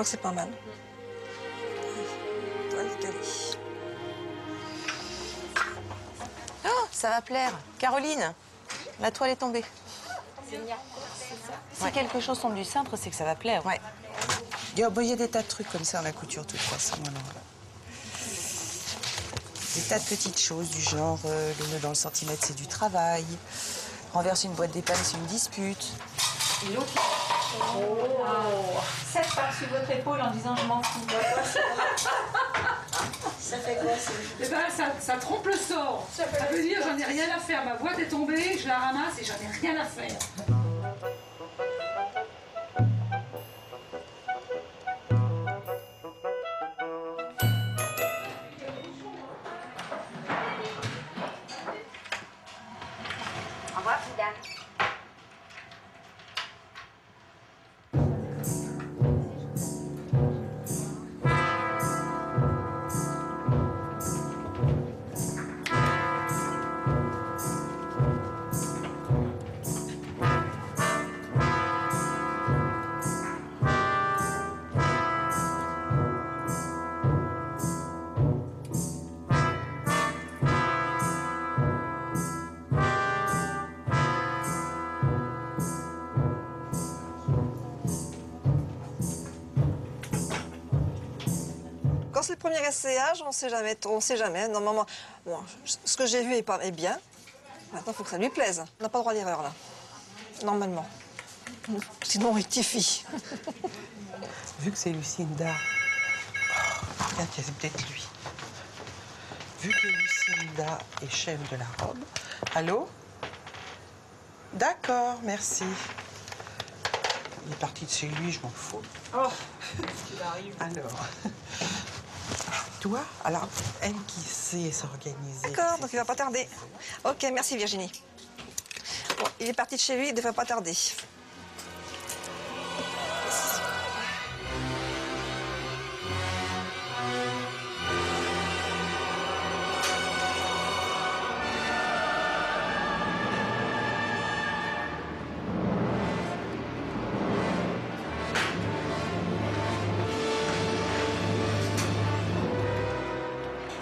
crois que c'est pas mal. Toile calée. Oh, ça va plaire. Caroline, la toile est tombée. Si quelque chose tombe du cintre, c'est que ça va plaire. Ouais. Il y a des tas de trucs comme ça en la couture, de toute façon. Alors. Des tas de petites choses du genre le nœud dans le centimètre, c'est du travail. Renverser une boîte d'épargne, c'est une dispute. Et l'autre, cette par-dessus votre épaule en disant je m'en fous. Ça fait quoi, ça? Eh ben, ça trompe le sort. Ça veut dire j'en ai rien à faire. Ma boîte est tombée, je la ramasse et j'en ai rien à faire. Au revoir, madame. Quand c'est le premier essayage, on ne sait jamais. Normalement, bon, ce que j'ai vu est bien. Maintenant, il faut que ça lui plaise. On n'a pas le droit à l'erreur, là. Normalement. Sinon, on rectifie. Vu que c'est Lucinda, regarde, c'est peut-être lui. Vu que Lucinda est chef de la robe. Allô? D'accord, merci. Il est parti de chez lui, je m'en fous. Oh, ce qu'il arrive. Alors, toi, alors, elle qui sait s'organiser. D'accord, donc il va pas tarder. Ok, merci Virginie. Bon, il est parti de chez lui, il ne devrait pas tarder.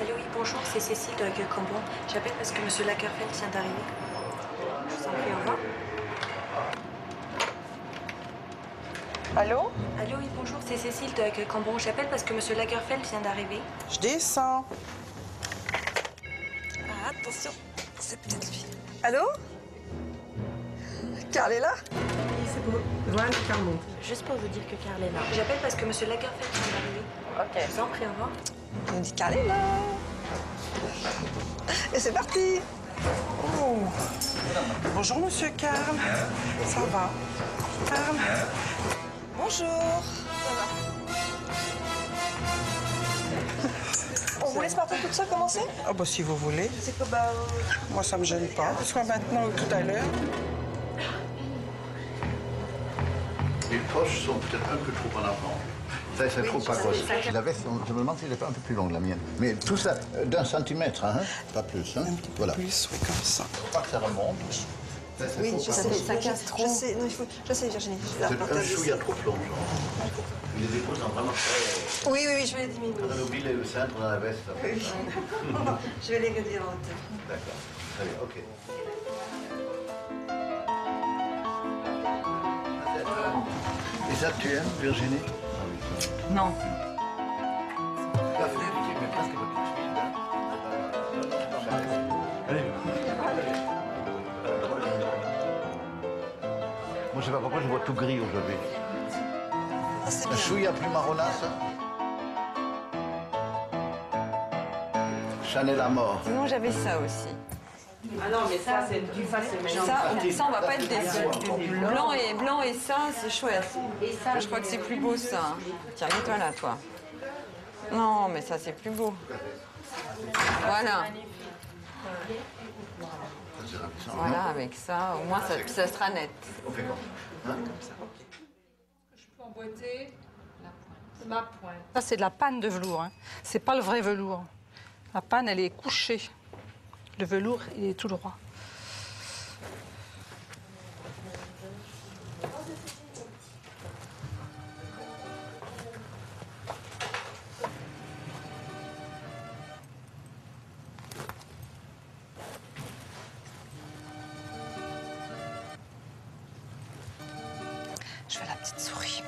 Allô, oui, bonjour, c'est Cécile de l'accueil Cambon. J'appelle parce que Monsieur Lagerfeld vient d'arriver. Je vous en prie, au revoir. Allô? Allô, oui, bonjour, c'est Cécile de l'accueil Cambon. J'appelle parce que Monsieur Lagerfeld vient d'arriver. Je descends. Ah, attention, c'est peut-être lui. Allô? Carl est là? C'est pour Joanne Carmont. Juste pour vous dire que Carl est là. J'appelle parce que Monsieur Lagerfeld vient d'arriver. Ok. Je vous en prie, au revoir. Il me dit Carl est là. Et c'est parti. Oh. Bonjour, monsieur Karl. Ça va? Karl? Bonjour. Ça va. On vous laisse partir toute seule commencer? Ah bah si vous voulez. C'est que bah... Moi, ça me gêne pas. Soit maintenant ou tout à l'heure. Les poches sont peut-être un peu trop en avant. Ça, c'est trop pas quoi. La veste, je me demande si elle n'est pas un peu plus longue, la mienne. Mais tout ça, d'un centimètre, hein? Pas plus. Hein? Un petit peu Voilà. plus, oui, comme ça. Faut pas que ça remonte. Ça, c'est Oui, trop je pas sais, quoi. ça casse trop. Je sais, non, il faut... Je sais, Virginie. Je vais la C'est repartager un chou, il y ici. a trop plongeant. Les épaules sont vraiment très... Oui, oui, oui, je vais les diminuer. On oublie le cintre dans la veste. Oui. Je vais les réduire en hauteur. D'accord. Très bien, ok. Et ça, tu aimes, Virginie? Non. La fluidité, mais presque votre petite fille, Moi, je sais pas pourquoi je vois tout gris aujourd'hui. Ah, c'est Un bien. chouïa plus marronasse. Chanel à mort. Sinon, j'avais ça aussi. Ah non, mais ça, c'est du face Ça, on va pas être déçus. Blanc et ça, c'est chouette. Et ça, Je crois que c'est plus beau, ça. Hein. Tiens, mets-toi là, toi. Non, mais ça, c'est plus beau. Voilà. Voilà, avec ça, au moins, ça sera net. On fait quoi? Hein? Je peux emboîter ma pointe. Ça, c'est de la panne de velours. Hein. C'est pas le vrai velours. La panne, elle est couchée. Le velours, il est tout droit. Je fais la petite souris.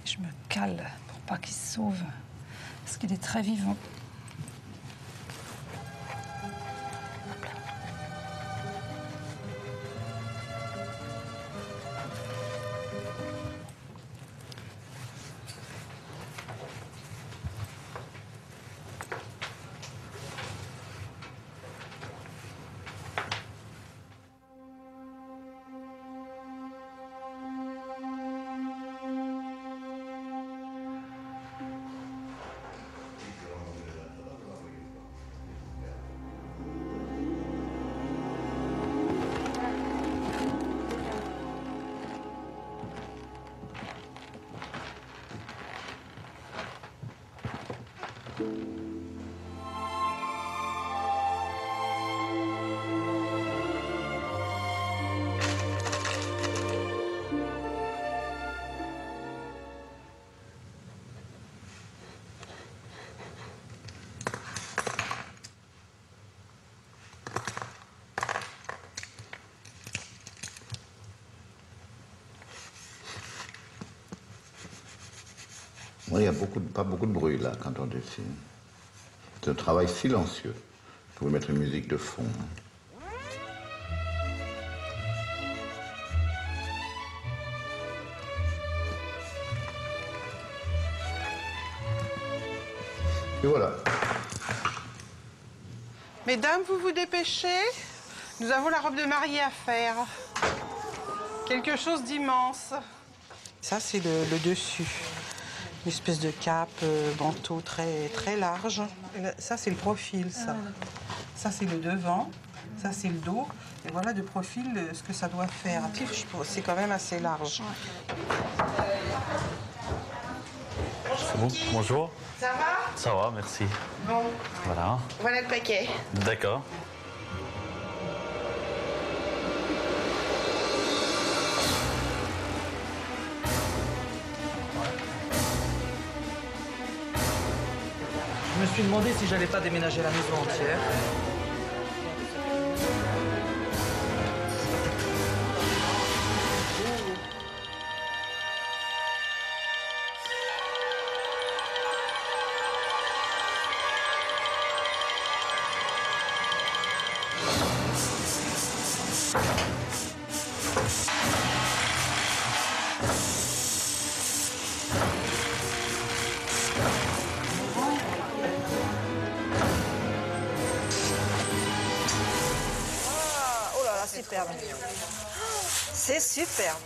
Je me cale pour pas qu'il se sauve, parce qu'il est très vivant. Hop là. Moi, il n'y a pas beaucoup de bruit là quand on dessine. C'est un travail silencieux. Vous pouvez mettre une musique de fond. Et voilà. Mesdames, vous vous dépêchez? Nous avons la robe de mariée à faire. Quelque chose d'immense. Ça, c'est le dessus. Une espèce de cape, manteau très, très large. Ça, c'est le profil, ça. Ça, c'est le devant. Ça, c'est le dos. Et voilà de profil ce que ça doit faire. C'est quand même assez large. C'est bon, bonjour. Ça va? Ça va, merci. Bon. Voilà. Voilà le paquet. D'accord. Je me suis demandé si j'allais pas déménager la maison entière. Superbe. C'est superbe.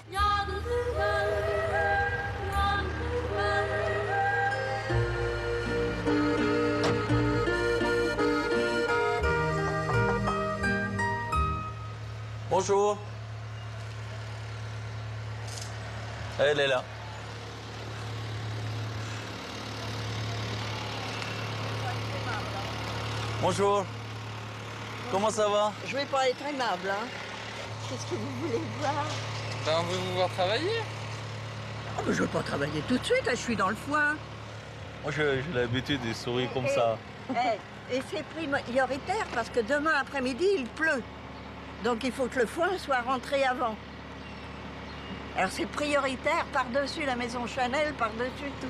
Bonjour. Elle est là. Bonjour. Comment ça va? Je vais pas être aimable, hein. Qu'est-ce que vous voulez voir? Ben, on veut vous voir travailler. Oh, mais je veux pas travailler tout de suite, je suis dans le foin. Moi, j'ai l'habitude des souris comme ça. Et c'est prioritaire parce que demain après-midi, il pleut. Donc il faut que le foin soit rentré avant. Alors c'est prioritaire par-dessus la maison Chanel, par-dessus tout.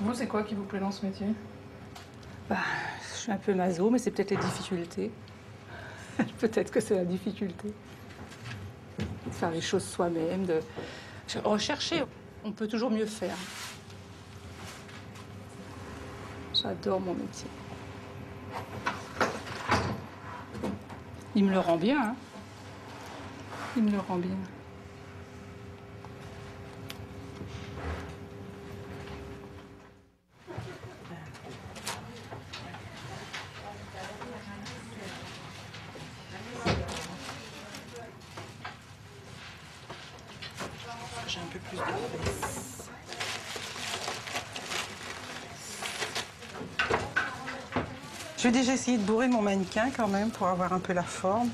Vous, c'est quoi qui vous plaît dans ce métier? Bah, je suis un peu maso, mais c'est peut-être les difficultés. Peut-être que c'est la difficulté. De faire les choses soi-même, de rechercher. On peut toujours mieux faire. J'adore mon métier. Il me le rend bien, hein. Il me le rend bien. J'ai un peu plus de fesses. Je vais déjà essayer de bourrer mon mannequin quand même pour avoir un peu la forme.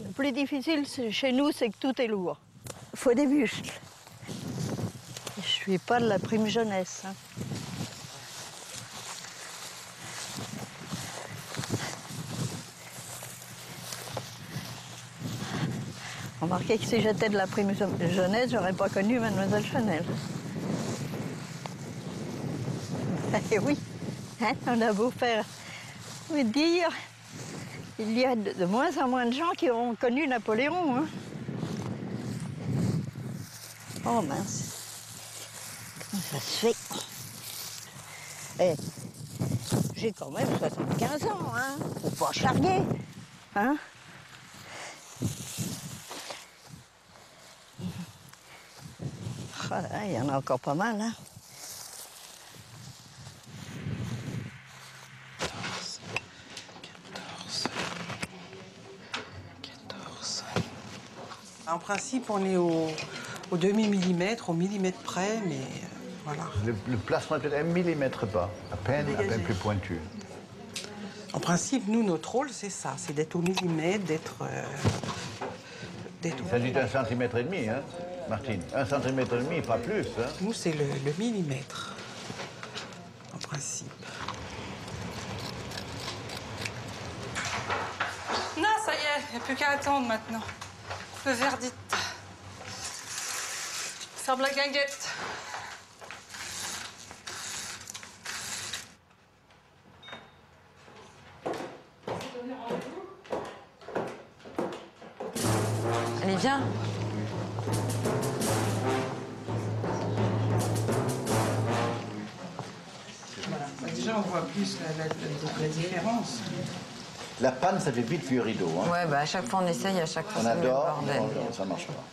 Le plus difficile chez nous, c'est que tout est lourd. Il faut des muscles. Je suis pas de la prime jeunesse. Hein. Remarquez que si j'étais de la prime jeunesse, j'aurais pas connu Mademoiselle Chanel. Eh oui, hein, on a beau faire, oui, dire, il y a de moins en moins de gens qui ont connu Napoléon. Hein. Oh mince. Comment ça se fait? Eh, j'ai quand même 75 ans, hein. Faut pas charguer, hein. Oh là, il y en a encore pas mal, hein. En principe, on est au demi-millimètre, au millimètre près, mais voilà. Le plastron est peut-être 1 millimètre bas, à peine plus pointu. En principe, nous, notre rôle, c'est ça, c'est d'être au millimètre, d'être... Il s'agit d'1,5 centimètre, hein, Martine. 1,5 centimètre, pas plus. Hein. Nous, c'est le millimètre, en principe. Non, ça y est, il n'y a plus qu'à attendre maintenant. Le verdict. Ferme la guinguette. Allez, viens. Voilà. Déjà, on voit plus la différence. La panne, ça fait vite vieux rideau. Hein. Ouais, bah à chaque fois on essaye, à chaque fois on c'est le adore, bordel. non, ça marche pas.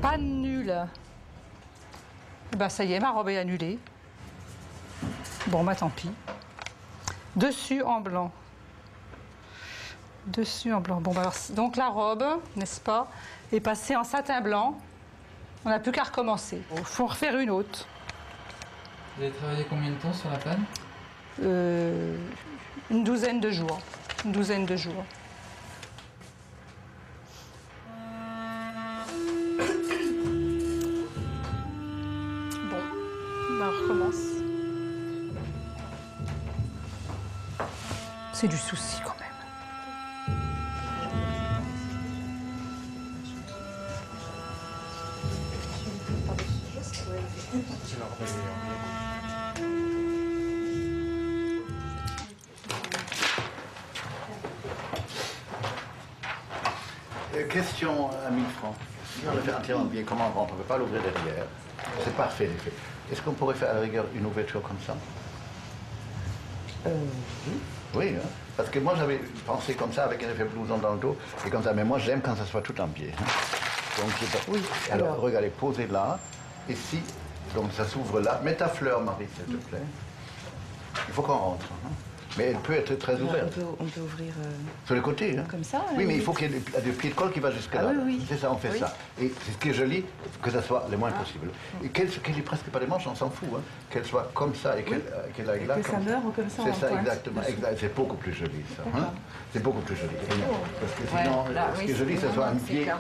Panne nulle. Bah ça y est, ma robe est annulée. Bon, bah tant pis. Dessus en blanc. Dessus en blanc. Bon, bah alors, donc la robe, n'est-ce pas, est passée en satin blanc. On n'a plus qu'à recommencer. Il faut en refaire une autre. Vous avez travaillé combien de temps sur la panne? Une douzaine de jours. Une douzaine de jours. Bon, bah on recommence. C'est du souci quand même. Question à 1000 francs. Si on le fait entièrement bien, comment on rentre? On ne peut pas l'ouvrir derrière. C'est parfait, l'effet. Est-ce qu'on pourrait faire à la rigueur une ouverture comme ça? Oui, hein? Parce que moi j'avais pensé comme ça, avec un effet blouson dans le dos, et comme ça, mais moi j'aime quand ça soit tout en pied. Hein? Donc, oui, alors regardez, posez là, et si, donc ça s'ouvre là. Mets ta fleur, Marie, s'il te plaît. Il faut qu'on rentre. Hein? Mais elle peut être très ouverte. On peut ouvrir... Sur le côté, hein? Comme ça? Oui, mais il faut qu'il y ait le pied de colle qui va jusque là. Ah, oui. C'est ça, on fait ça. Et ce qui est joli, que ça soit le moins possible. Et qu'elle ait presque pas de manches, on s'en fout. Hein? Qu'elle soit comme ça et qu'elle aille là. Que ça meure comme ça. C'est ça, exactement. C'est beaucoup plus joli, ça. Hein? C'est beaucoup plus joli. Parce que sinon, ce qui est joli, c'est que ça soit un pied.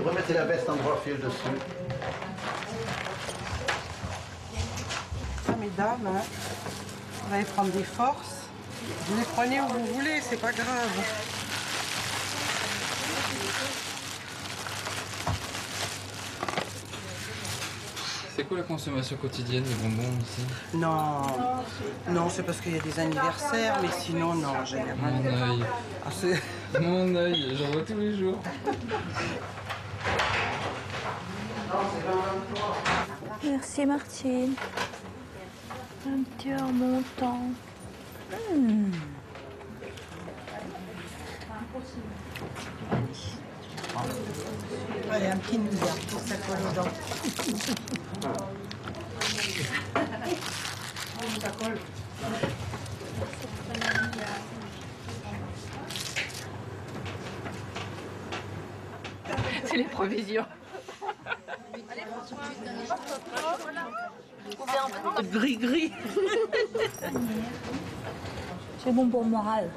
Remettez la veste en droit fil dessus. Ça, mesdames, hein, vous allez prendre des forces. Vous les prenez où vous voulez, c'est pas grave. C'est quoi la consommation quotidienne des bonbons ici? Non, non, c'est parce qu'il y a des anniversaires, mais sinon, non, en général. Mon œil. Ah, mon œil, j'en vois tous les jours. Merci Martine. Un petit remontant. Allez, un petit nougat pour ça colle aux dents. Ça colle. C'est les provisions. Gris-gris. C'est bon pour le moral.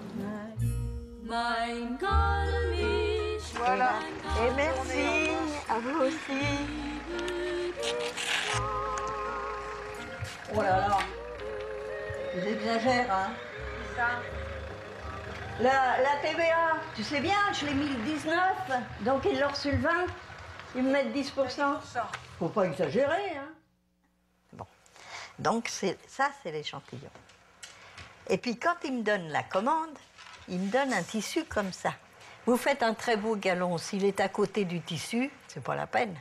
Voilà. Et merci à vous aussi. Oh là là. J'exagère, hein. La TVA, tu sais bien, je l'ai mis le 19, donc ils l'ont reçu le 20. Ils me mettent 10%. Faut pas exagérer, hein. Bon. Donc ça, c'est l'échantillon. Et puis quand ils me donnent la commande, ils me donnent un tissu comme ça. Vous faites un très beau galon, s'il est à côté du tissu, c'est pas la peine.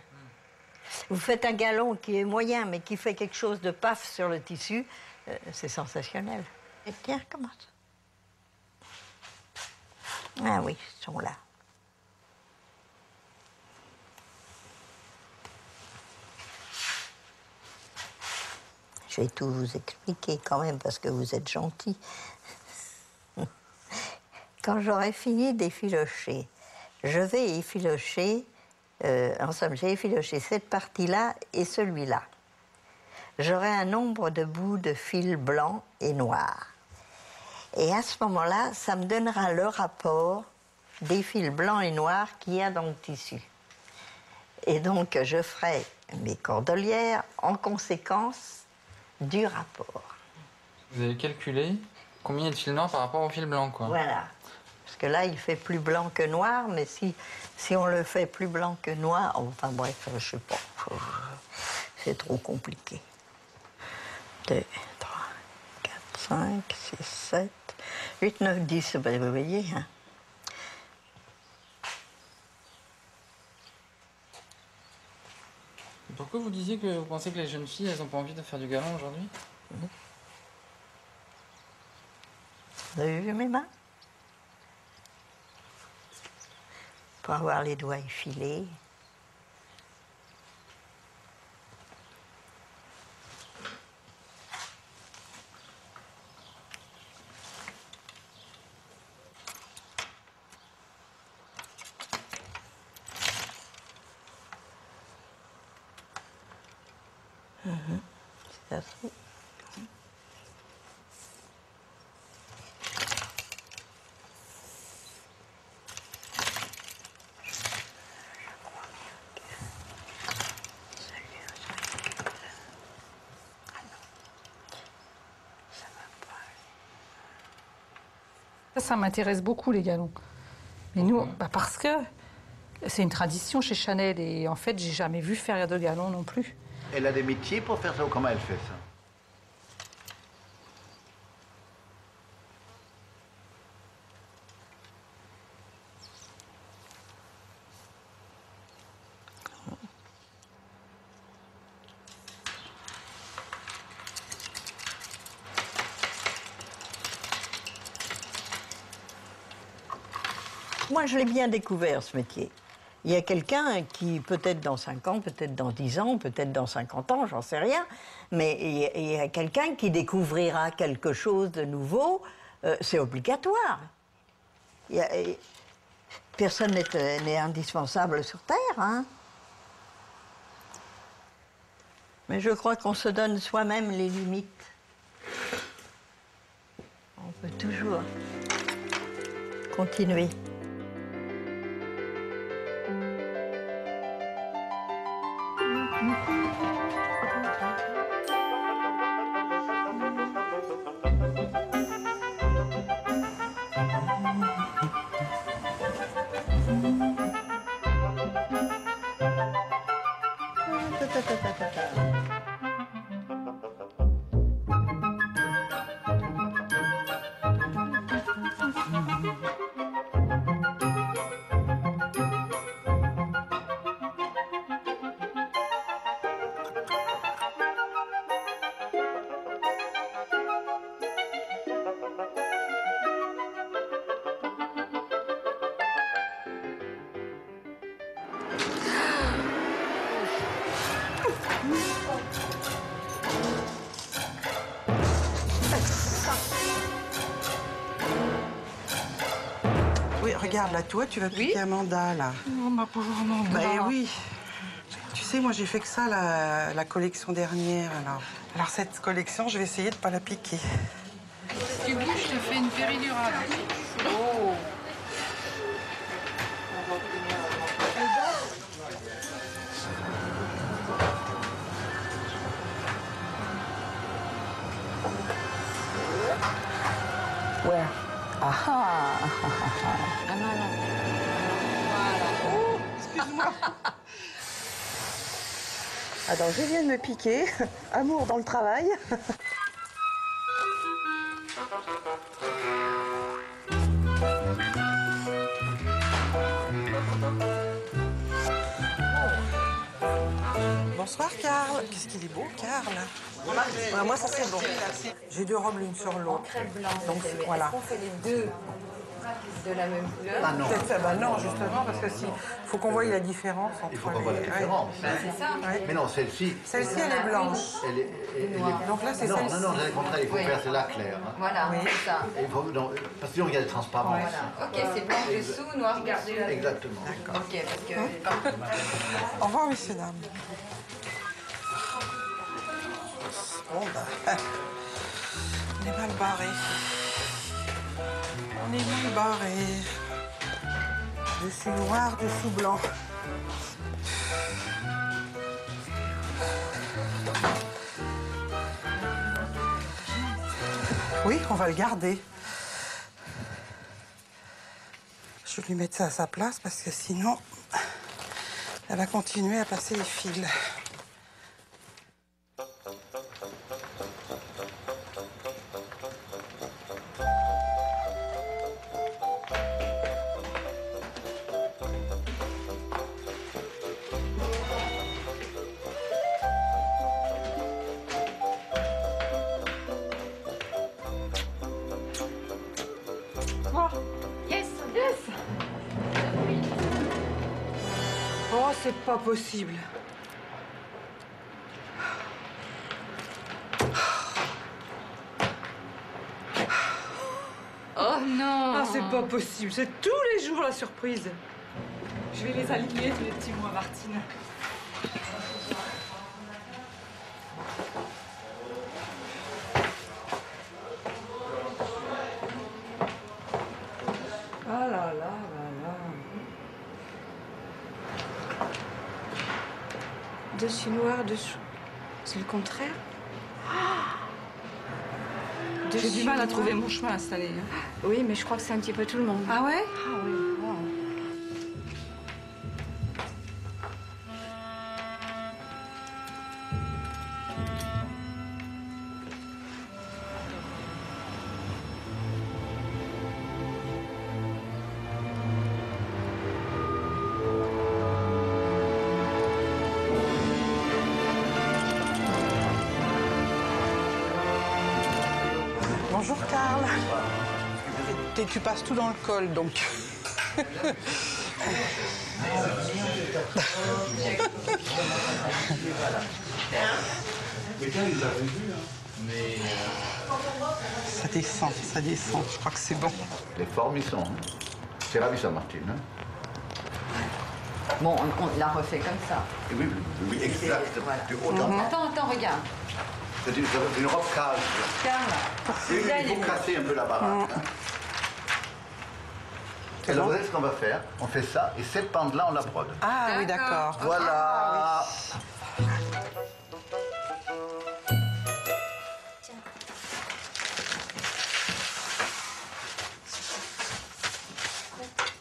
Vous faites un galon qui est moyen, mais qui fait quelque chose de paf sur le tissu, c'est sensationnel. Et tiens, comment ça? Ah oui, ils sont là. Je vais tout vous expliquer quand même, parce que vous êtes gentils. Quand j'aurai fini d'effilocher, je vais effilocher, en somme, j'ai effiloché cette partie-là et celui-là. J'aurai un nombre de bouts de fil blanc et noir. Et à ce moment-là, ça me donnera le rapport des fils blancs et noirs qu'il y a dans le tissu. Et donc, je ferai mes cordelières en conséquence du rapport. Vous avez calculé combien il y a de fils noirs par rapport au fil blanc, quoi. Voilà. Parce que là, il fait plus blanc que noir, mais si on le fait plus blanc que noir, enfin bref, je sais pas, c'est trop compliqué. 2, 3, 4, 5, 6, 7, 8, 9, 10, ben, vous voyez, hein. Pourquoi vous disiez que vous pensez que les jeunes filles, elles n'ont pas envie de faire du galon aujourd'hui? Vous avez vu mes mains? Pour avoir les doigts effilés. C'est assez. Ça m'intéresse beaucoup, les galons. Mais nous, parce que c'est une tradition chez Chanel et en fait, j'ai jamais vu faire de galons non plus. Elle a des métiers pour faire ça ou comment elle fait ça? Moi, je l'ai bien découvert, ce métier. Il y a quelqu'un qui, peut-être dans 5 ans, peut-être dans 10 ans, peut-être dans 50 ans, j'en sais rien, mais il y a quelqu'un qui découvrira quelque chose de nouveau, c'est obligatoire. Personne n'est indispensable sur Terre, hein. Mais je crois qu'on se donne soi-même les limites. On peut toujours continuer. Oui, regarde, là, toi, tu vas piquer Amanda, là. Oh, ma pauvre Amanda. Bah oui. Tu sais, moi, j'ai fait que ça, la collection dernière, alors. Alors, cette collection, je vais essayer de pas la piquer. Si tu bouges, je te fais une péridurale. Oh. Ouais. Ah ah. Ah non, non. Voilà. Oh, excuse-moi. Attends, je viens de me piquer. Amour dans le travail. Bonsoir, Karl. Qu'est-ce qu'il est beau, Karl. Ouais, moi, ça, c'est bon. J'ai deux robes l'une sur l'autre. Donc, voilà. Est-ce qu'on fait les deux de la même couleur? Ah non. Peut-être ça, bah non, justement, parce que si, faut qu'on voie la différence entre Il faut qu'on voit la différence. Bah, c'est ça. Mais non, celle-ci. Celle-ci, elle est blanche. Elle est noire. Donc là, c'est non, celle-ci. Non, non, c'est le contraire, il faut faire celle-là claire. Hein. Voilà, Oui. c'est ça. Il faut, non, parce que sinon, il y a des transparences. Voilà. Ok, c'est blanc dessous, noir gardé là. Exactement. D'accord. Ok, parce que... Au revoir, messieurs, dames. Bon, bah, on est mal barré. On est mal barré. Dessus noir, dessous blanc. Oui, on va le garder. Je vais lui mettre ça à sa place parce que sinon, elle va continuer à passer les fils. Yes, yes. Oh, c'est pas possible. Oh non. Ah, c'est pas possible. C'est tous les jours la surprise. Je vais les aligner, tous les petits mots à Martine. Ah là là là là. Dessus noir, dessous. C'est le contraire. J'ai du mal à trouver mon chemin cette année. Oui, mais je crois que c'est un petit peu tout le monde. Ah ouais? Ah oui. Wow. Bonjour, Karl. Tu passes tout dans le col, donc. Ça descend, ça descend. Je crois que c'est bon. Les formes, ils sont. Hein. C'est ravi, ça, Martine. Hein. Bon, on l'a refait comme ça. Et oui, oui, exact. Voilà. Du haut en bas. Attends, regarde. C'est une robe cage. Karl. Oui, il faut casser un peu la baraque. Hein. Alors, vous savez ce qu'on va faire? On fait ça, et cette pente-là, on la brode. Ah oui, d'accord. Voilà. Ah, oui.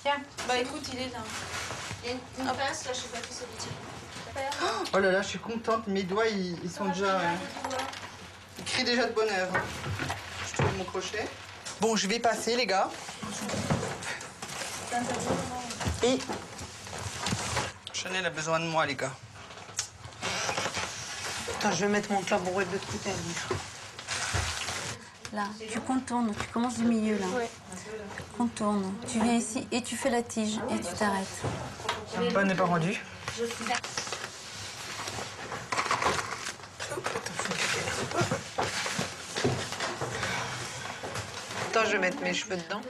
Tiens. Bah écoute, il est là. Il y a une pince là, je sais pas qui c'est. Oh là là, je suis contente. Mes doigts, ils sont déjà... ils crient déjà de bonheur. Je trouve mon crochet. Bon, je vais passer, les gars. Et... Chanel a besoin de moi, les gars. Attends, je vais mettre mon tabouret de l'autre côté. Là, tu contournes, tu commences du milieu là. Ouais. Contourne. Tu viens ici et tu fais la tige et tu t'arrêtes. Pas n'est pas rendu. Attends, je vais mettre mes cheveux dedans.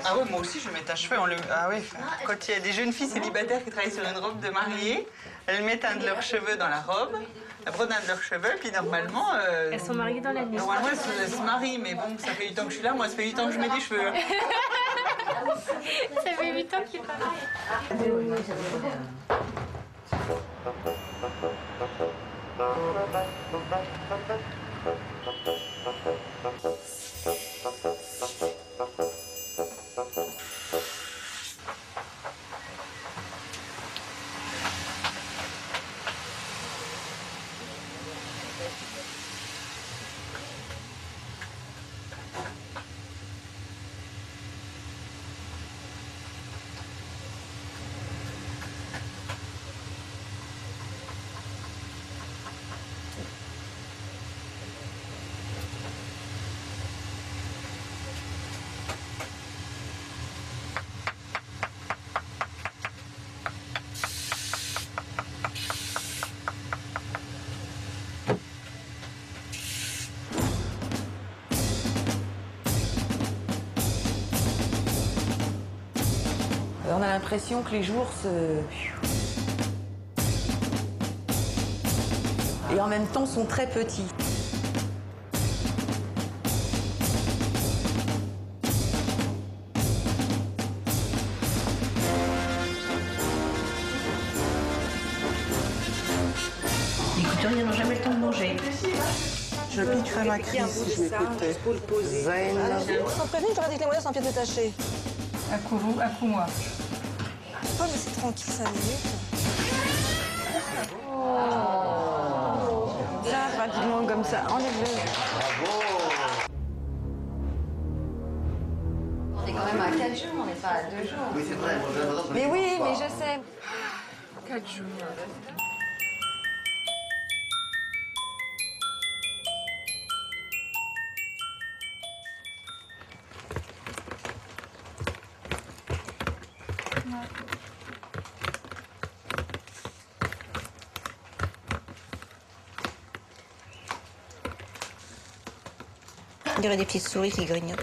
Ah ouais, moi aussi, je vais mettre un cheveu. Ah ouais, quand il y a des jeunes filles célibataires qui travaillent sur une robe de mariée, elles mettent un de leurs cheveux dans la robe, elles prennent un de leurs cheveux, puis normalement... Elles sont mariées dans la nuit. Normalement, elles se marient, mais bon, ça fait 8 ans que je suis là, moi, ça fait 8 ans que je mets des cheveux. Ça fait 8 ans qu'il parle. On a l'impression que les jours se... Et en même temps sont très petits. Les couturiers n'ont jamais le temps de manger. Je piquerai ma crise si je m'écoutais. Zen. Sans prévenir, j'aurais dit que les moyens sont pieds détachés. À coup vous, à coup moi. Oh, mais c'est tranquille, 5 minutes. Ça, rapidement comme ça, enlève-le. On est quand même à 4 jours, on n'est pas à 2 jours. Oui, c'est vrai. Mais oui, mais je sais. 4 jours. On dirait des petites souris qui grignotent.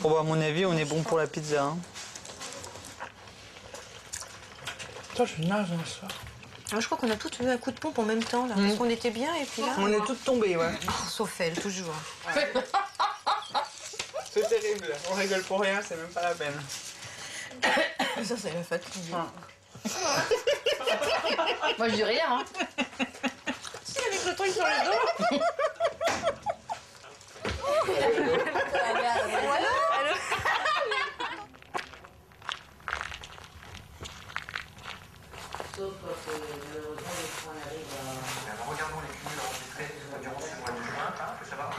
Bon, bah, à mon avis, on est bon pour la pizza. Hein. Toi, je suis naze ce soir. Alors, je crois qu'on a toutes eu un coup de pompe en même temps, là. Parce qu'on était bien, et puis là... On est toutes tombées, ouais. Oh, sauf elle, toujours. C'est terrible. On rigole pour rien, c'est même pas la peine. Ça, c'est la fatigue. Moi, je dis rien, hein. Si, avec le truc sur le dos. Voilà. Sauf que malheureusement, les points arrivent à... Regardons les cumuls enregistrés durant ce mois de juin. Il faut savoir que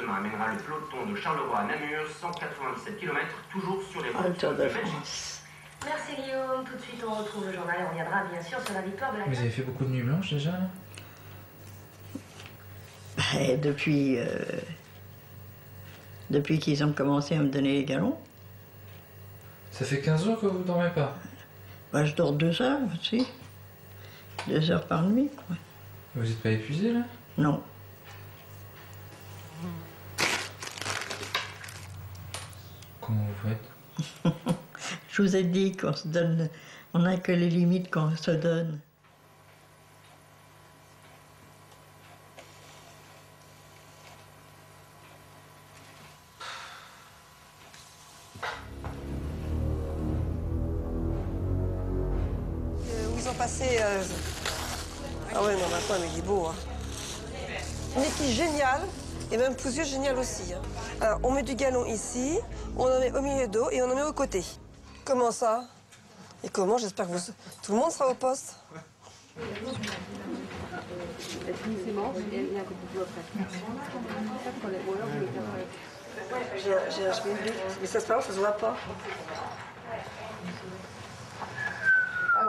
demain amènera le peloton de Charleroi à Namur, 197 km, toujours sur les routes de France. Merci Guillaume. Tout de suite, on retrouve le journal et on reviendra bien sûr sur la victoire de la... Vous avez fait beaucoup de nuits blanches déjà là? Depuis qu'ils ont commencé à me donner les galons. Ça fait 15 jours que vous dormez pas? Bah, je dors 2 heures aussi. 2 heures par nuit, quoi. Vous n'êtes pas épuisé là? Non. Comment vous faites? Je vous ai dit qu'on se donne... On n'a que les limites qu'on se donne. passer... Ah ouais, non, maintenant, mais il est beau. Hein. Une équipe géniale, et même Pousieux génial aussi. Hein. Alors, on met du galon ici, on en met au milieu d'eau et on en met au côté. Comment ça? Et comment? J'espère que tout le monde sera au poste. J'ai un cheveu, mais ça se passe, ça se voit pas.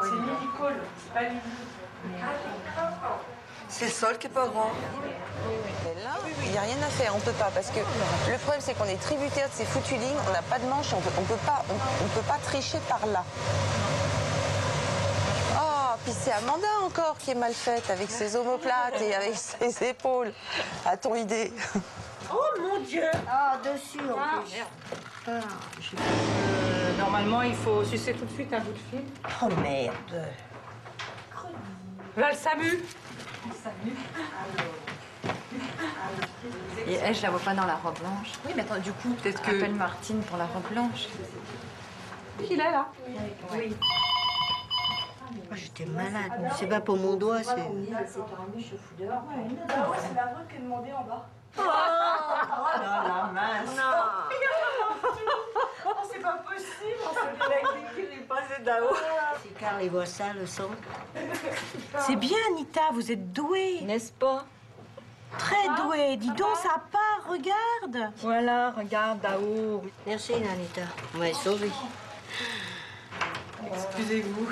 C'est Midi-Call, c'est pas Midi. C'est le sol qui est pas grand. Là, il n'y a rien à faire, on peut pas, parce que le problème c'est qu'on est tributaire de ces foutues lignes, on n'a pas de manche, on peut pas tricher par là. Oh, puis c'est Amanda encore qui est mal faite avec ses omoplates et avec ses épaules. A-t-on idée? Oh mon Dieu! Ah, dessus en plus. Normalement, il faut sucer tout de suite un bout de fil. Oh merde! Va le SAMU! Et elle, je la vois pas dans la robe blanche. Oui, mais attends, du coup, peut-être que... Appelle Martine pour la robe blanche. Il est là. Oui. Oh, j'étais malade. C'est pas pour mon doigt, c'est... C'est la robe qui est demandée en bas. Oh la mince! Non! Oh, c'est pas possible! C'est qu'il est passé d'en haut. Si Carl il voit ça, le son. C'est bien, Anita, vous êtes douée. N'est-ce pas? Très douée. Dis donc, ça part, regarde. Voilà, regarde là-haut. Merci, Anita. On va être sauvés. Excusez-vous.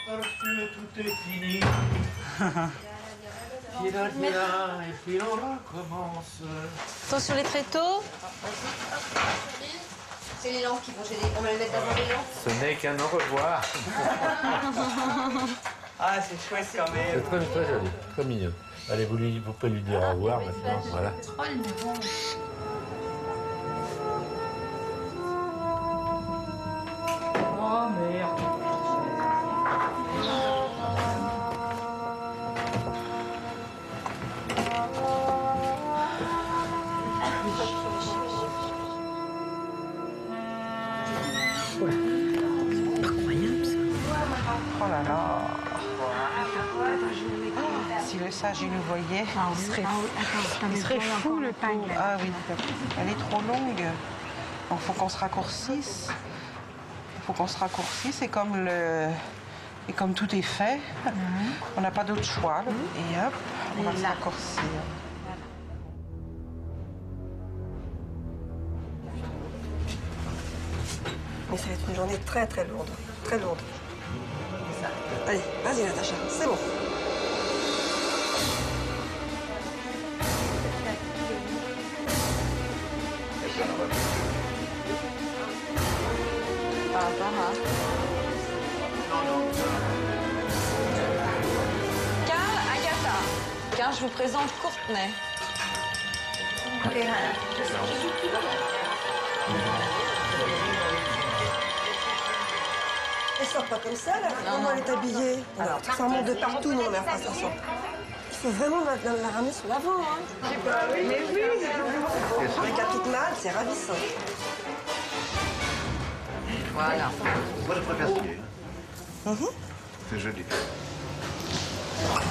Parce que tout est fini. Et puis on recommence. Attention les tréteaux. C'est les lampes qui vont gêner. On va les mettre avant les lampes. Ce n'est qu'un au revoir. Ah, c'est chouette quand même. C'est très joli, très mignon. Allez, vous pouvez lui dire au revoir maintenant. Voilà. Oh merde. Incroyable ça. Oh là là. Si le sage, il le voyait, il serait fou, le pauvre. Ah oui, elle est trop longue. Donc, il faut qu'on se raccourcisse. Il faut qu'on se raccourcisse. Et comme tout est fait, on n'a pas d'autre choix. Là. Et hop, on va se raccourcir. Mais ça va être une journée très très lourde. Très lourde. Allez, vas-y Natacha, c'est bon. Par rapport à... Carl, Agatha. Carl, je vous présente Courtenay. Elle sort pas comme ça, là. Comment elle est habillée? Alors, ça remonte de partout, non, mais enfin, ça sort. Il faut vraiment la ramener sur l'avant, hein. Mais oui. Avec la petite malle, c'est ravissant. Voilà. Moi, je préfère celui-là. C'est joli.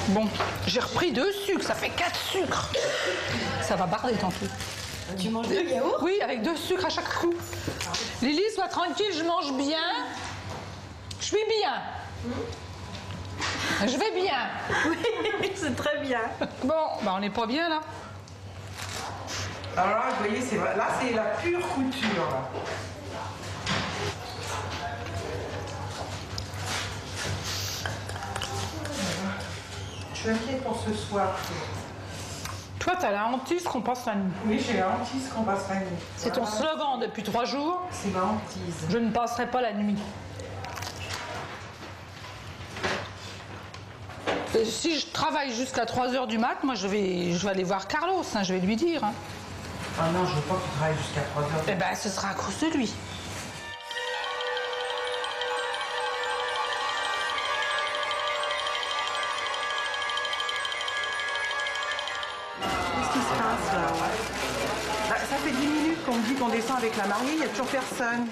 Bon, j'ai repris 2 sucres, ça fait 4 sucres. Ça va barder tant pis. Tu manges 2 yaourts? Oui, avec 2 sucres à chaque coup. Lily, sois tranquille, je mange bien. Je suis bien. Je vais bien. Oui, c'est très bien. Bon, bah on n'est pas bien là. Alors là, vous voyez, là, c'est la pure couture. Là. Je suis inquiète pour ce soir. Toi, t'as la hantise qu'on passe la nuit. Oui, j'ai la hantise qu'on passe la nuit. C'est ton slogan depuis 3 jours. C'est ma hantise. Je ne passerai pas la nuit. Et si je travaille jusqu'à 3h du mat, moi je vais aller voir Carlos, hein, je vais lui dire. Hein. Ah non, je veux pas que tu travailles jusqu'à 3h. Eh ben, ce sera à cause de lui. pince là. Bah, ça fait 10 minutes qu'on me dit qu'on descend avec la mariée, il n'y a toujours personne.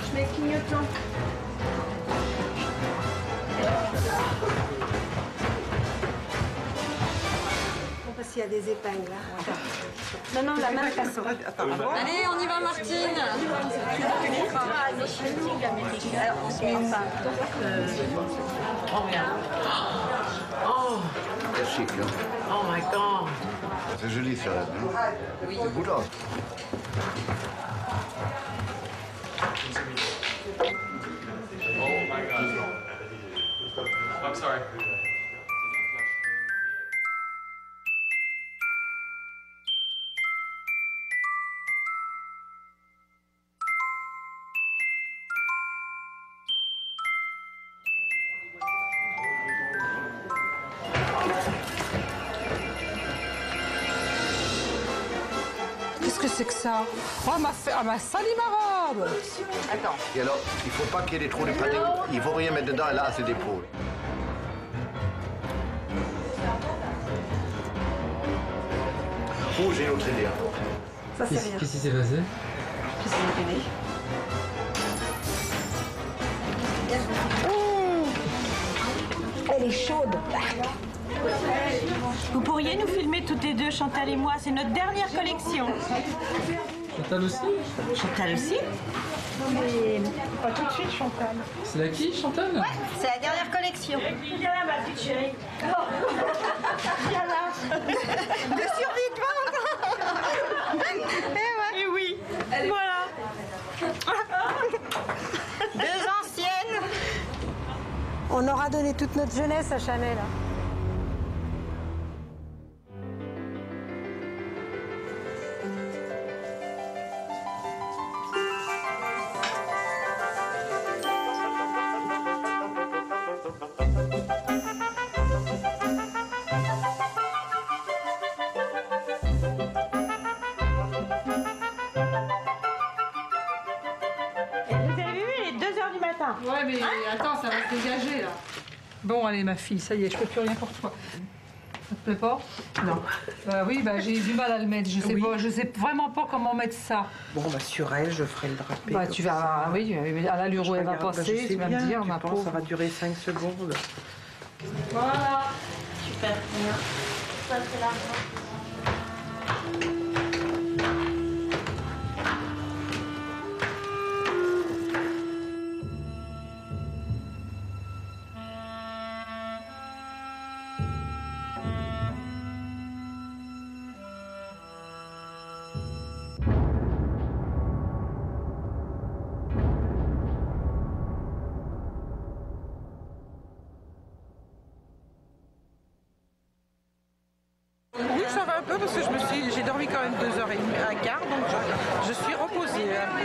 Je mets clignotant. Parce qu'il y a des épingles là. Non, non, la main passe. Allez, on y va, Martine. C'est chic, hein? Oh my God. C'est joli, ça, hein? Oui. C'est boulant. Oh my God. I'm sorry. Qu'est-ce que c'est que ça? Oh, elle m'a sali ma robe. Attends. Et alors, il ne faut pas qu'il y ait des trous de pâté. Il ne faut rien mettre dedans, elle a assez d'épaules. Oh, j'ai une autre idée. Ça, c'est rien. Qu'est-ce qui s'est passé? Qui s'est gêné. Elle est chaude. Vous pourriez nous filmer toutes les deux, Chantal et moi, c'est notre dernière collection. Chantal aussi? Chantal aussi? Non mais pas tout de suite, Chantal. C'est la qui, Chantal? Ouais, c'est la dernière collection. Viens là, ma petite chérie. Viens là. De survivante. Et oui. Voilà. Deux anciennes. On aura donné toute notre jeunesse à Chanel. Ouais, mais attends, ça va se dégager, là. Bon, allez, ma fille, ça y est, je peux plus rien pour toi. Ça te plaît pas? Non. Oui, bah j'ai du mal à le mettre. Je sais pas, je sais vraiment pas comment mettre ça. Bon, bah sur elle, je ferai le drapé. Bah tu vas, oui, à l'allure où elle va passer, tu vas me dire, ma pauvre. Ça va durer 5 secondes. Voilà. Super, bien. Ça, c'est l'argent. Oui, ça va un peu parce que j'ai dormi quand même 2h30, un quart, donc je suis reposée un peu.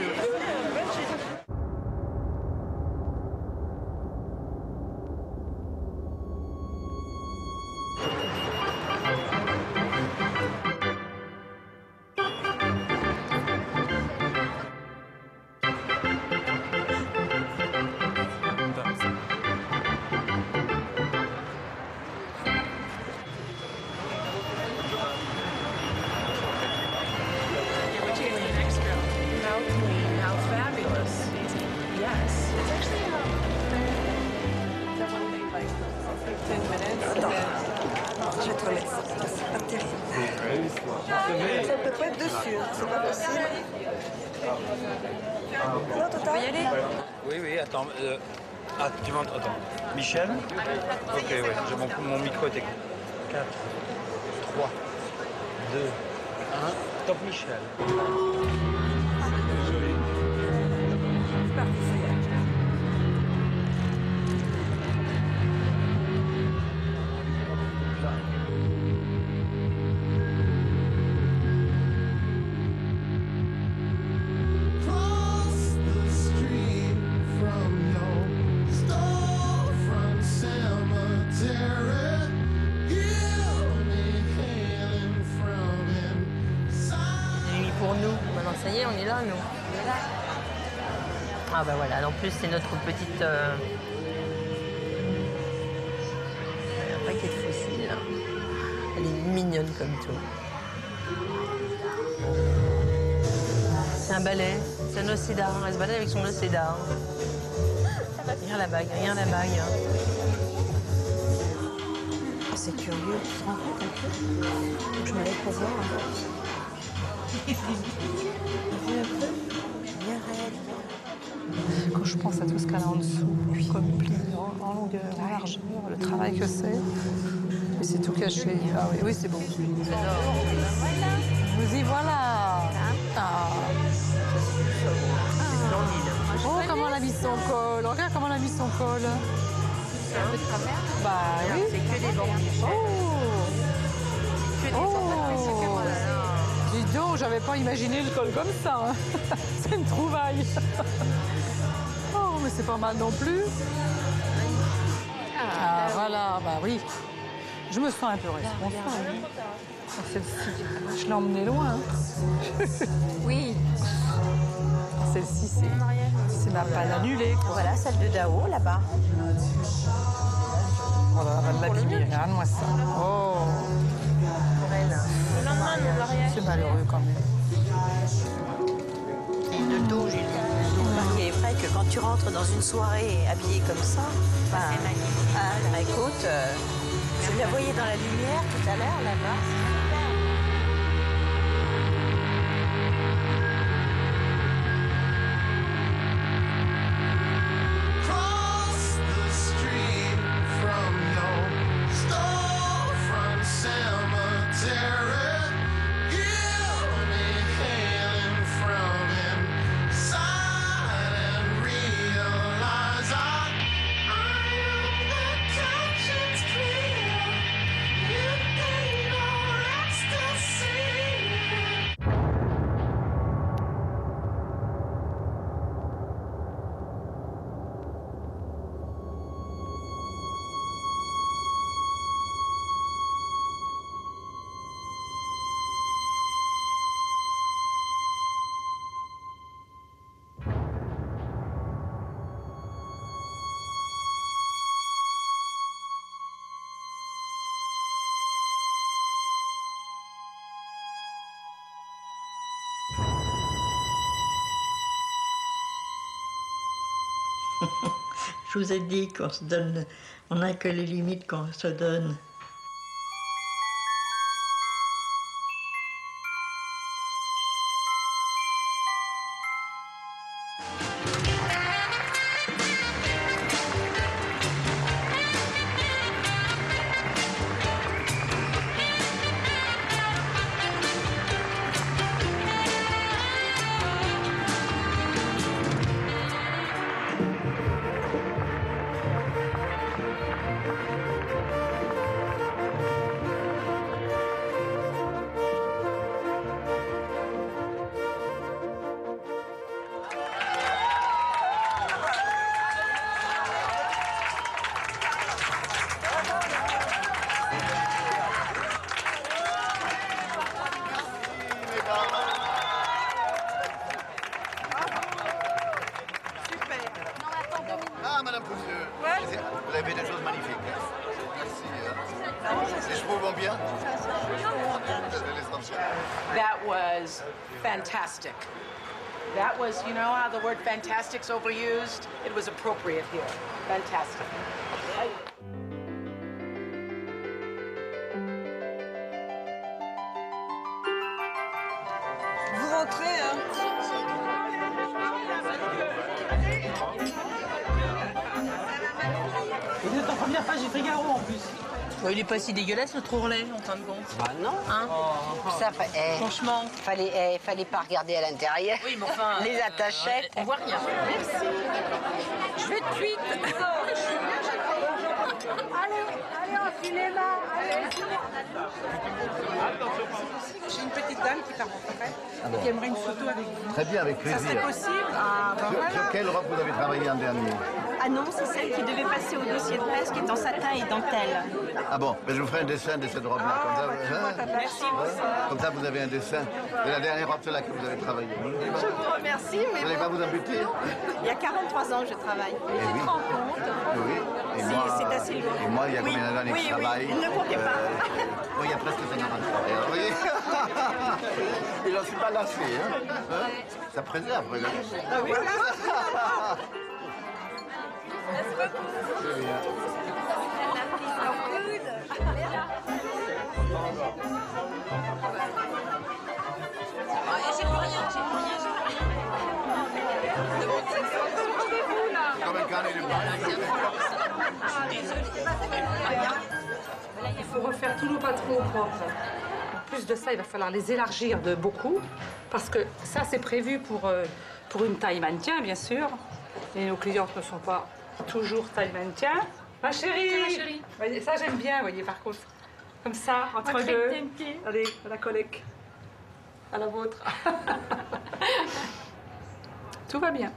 Je vais te remettre ça, c'est pas terrible. Ça ne peut pas être dessus, hein. C'est pas possible. Non, Total. On va y aller? Oui, oui, attends. Ah, tu m'entends? Attends. Michel? Ok, ouais, mon micro était... 4, 3, 2, 1. Top Michel. C'est parti, ça y est. Pour nous. Maintenant, ça y est, on est là, nous. On est là. Ah bah voilà, en plus c'est notre petite... Un paquet de fossiles. Là. Elle est mignonne comme tout. C'est un balai, c'est un océdar. Elle se balade avec son océdar. Regarde la bague, regarde la bague. Oh, c'est curieux, tu te rends compte un peu? Faut que je me lève pour voir. Quand je pense à tout ce qu'elle a en dessous, comme pli en longueur, en largeur, le travail que c'est. Et c'est tout caché. Ah oui, oui, c'est beau. Vous y voilà. Ah. Oh, comment elle a mis son col. Regarde comment elle a mis son col. C'est un peu de travers. Bah oui. C'est que des bancs. C'est que des bancs. Dis donc, j'avais pas imaginé le col comme ça. Hein. C'est une trouvaille. Oh, mais c'est pas mal non plus. Ah, voilà, bah oui. Je me sens un peu responsable. Celle-ci, je l'ai emmenée loin. Oui. Celle-ci, c'est ma panne annulée. Voilà, celle de Dao, là-bas. Voilà, elle va l'abîmer. Regarde-moi ça. Oh. Pour elle. C'est malheureux quand même. Le dos, j'ai le dos. Il est vrai que quand tu rentres dans une soirée habillée comme ça, C'est magnifique. ah, écoute, je la voyais dans la lumière tout à l'heure, là-bas. Je vous ai dit qu'on se donne, on n'a que les limites qu'on se donne. Ah, Madame Pousseux, vous avez fait des choses magnifiques. Merci. Les chevaux vont bien? That was fantastic. That was, you know how the word fantastic's overused? It was appropriate here. Fantastic. Vous rentrez, hein? Vous êtes en première page du Figaro en plus. Ouais, il est pas si dégueulasse notre ourlet en fin de compte. Bah non. Hein Ça, franchement. Fallait pas regarder à l'intérieur. Oui, mais enfin. Les attachettes. On voit rien. Merci. Je vais de suite. Allez, au cinéma. Allez. J'ai une petite dame qui part en retraite Ah bon. et qui aimerait une photo avec vous. Très bien, avec Ça plaisir. serait possible? Ah, ben Sur voilà. quelle robe vous avez travaillé en dernier? Ah non, c'est celle qui devait passer au dossier de presse qui est en satin et dentelle. Ah bon, mais je vous ferai un dessin de cette robe-là. Comme ça, Merci beaucoup. comme ça, vous avez un dessin de la dernière robe celle-là que vous avez travaillée. Je vous remercie, mais Vous n'allez pas vous embuter? il y a 43 ans que je travaille. Eh oui. Tu te rends compte? Oui. Et C'est- moi, c'est assez lourd. Et moi, il y a Oui. combien d'années que Oui, je oui, travaille? ne comptez pas. Moi, il y a presque 50 ans. Vous voyez? Et j'en suis pas lassé. Hein? Ça préserve, regardez. Ah oui. C'est bien. J'ai plus rien, j'ai plus rien, Comme un carnet de Il faut refaire tous nos patrons propres. En plus de ça, il va falloir les élargir de beaucoup, parce que ça, c'est prévu pour une taille mannequin, bien sûr. Et nos clientes ne sont pas toujours taille mannequin. Ma chérie, Ma chérie. Voyez, ça, j'aime bien, voyez, par contre. Comme ça, entre deux. Allez, à la collègue. À la vôtre. Tout va bien.